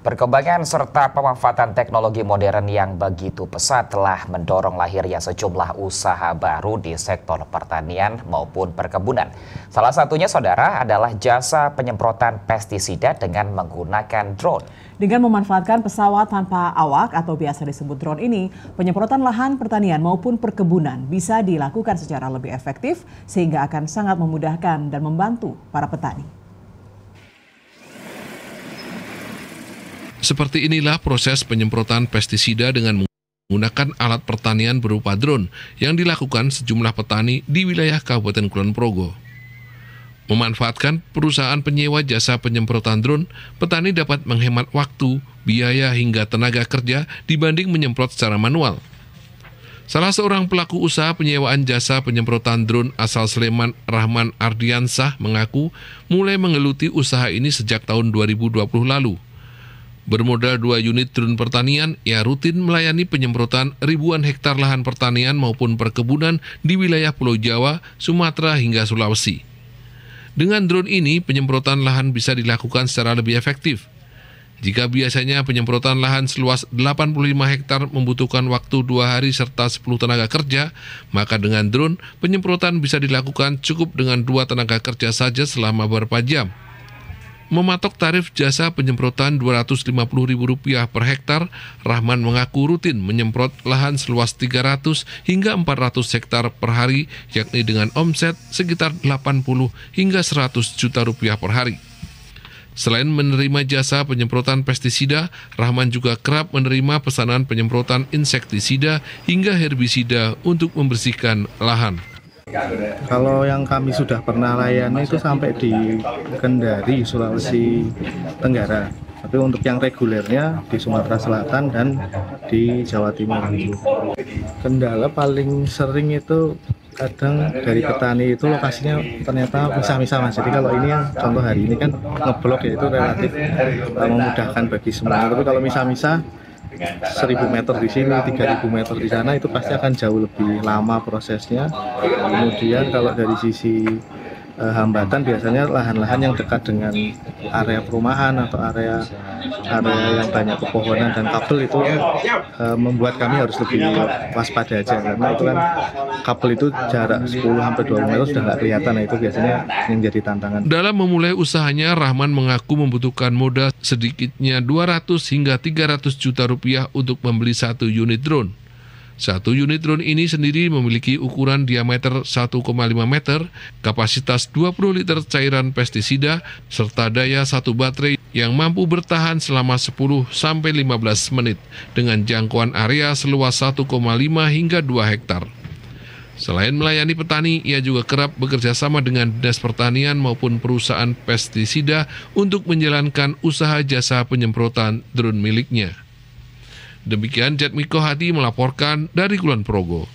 Perkembangan serta pemanfaatan teknologi modern yang begitu pesat telah mendorong lahirnya sejumlah usaha baru di sektor pertanian maupun perkebunan. Salah satunya, saudara, adalah jasa penyemprotan pestisida dengan menggunakan drone. Dengan memanfaatkan pesawat tanpa awak atau biasa disebut drone ini, penyemprotan lahan pertanian maupun perkebunan bisa dilakukan secara lebih efektif sehingga akan sangat memudahkan dan membantu para petani. Seperti inilah proses penyemprotan pestisida dengan menggunakan alat pertanian berupa drone yang dilakukan sejumlah petani di wilayah Kabupaten Kulon Progo. Memanfaatkan perusahaan penyewa jasa penyemprotan drone, petani dapat menghemat waktu, biaya hingga tenaga kerja dibanding menyemprot secara manual. Salah seorang pelaku usaha penyewaan jasa penyemprotan drone asal Sleman, Rahman Ardiansah, mengaku mulai menggeluti usaha ini sejak tahun 2020 lalu. Bermodal 2 unit drone pertanian, ia rutin melayani penyemprotan ribuan hektar lahan pertanian maupun perkebunan di wilayah Pulau Jawa, Sumatera hingga Sulawesi. Dengan drone ini, penyemprotan lahan bisa dilakukan secara lebih efektif. Jika biasanya penyemprotan lahan seluas 85 hektar membutuhkan waktu 2 hari serta 10 tenaga kerja, maka dengan drone, penyemprotan bisa dilakukan cukup dengan 2 tenaga kerja saja selama beberapa jam. Mematok tarif jasa penyemprotan Rp250.000 per hektar, Rahman mengaku rutin menyemprot lahan seluas 300 hingga 400 hektar per hari, yakni dengan omset sekitar 80 hingga 100 juta rupiah per hari. Selain menerima jasa penyemprotan pestisida, Rahman juga kerap menerima pesanan penyemprotan insektisida hingga herbisida untuk membersihkan lahan. Kalau yang kami sudah pernah layani itu sampai di Kendari, Sulawesi Tenggara. Tapi untuk yang regulernya di Sumatera Selatan dan di Jawa Timur. Kendala paling sering itu kadang dari petani itu lokasinya ternyata misah-misah, Mas. Jadi kalau ini yang contoh hari ini kan ngeblok, ya itu relatif memudahkan bagi semua. Tapi kalau misah-misah 1.000 meter di sini, 3.000 meter di sana, itu pasti akan jauh lebih lama prosesnya. Kemudian kalau dari sisi hambatan, biasanya lahan-lahan yang dekat dengan area perumahan atau area yang banyak pepohonan dan kabel itu membuat kami harus lebih waspada aja, karena itu kan kabel itu jarak 10-20 meter sudah nggak kelihatan. Nah, itu biasanya yang jadi tantangan. Dalam memulai usahanya, Rahman mengaku membutuhkan modal sedikitnya 200 hingga 300 juta rupiah untuk membeli 1 unit drone. 1 unit drone ini sendiri memiliki ukuran diameter 1,5 meter, kapasitas 20 liter cairan pestisida, serta daya 1 baterai yang mampu bertahan selama 10-15 menit dengan jangkauan area seluas 1,5 hingga 2 hektar. Selain melayani petani, ia juga kerap bekerja sama dengan Dinas Pertanian maupun perusahaan pestisida untuk menjalankan usaha jasa penyemprotan drone miliknya. Demikian Jatmiko Hadi melaporkan dari Kulon Progo.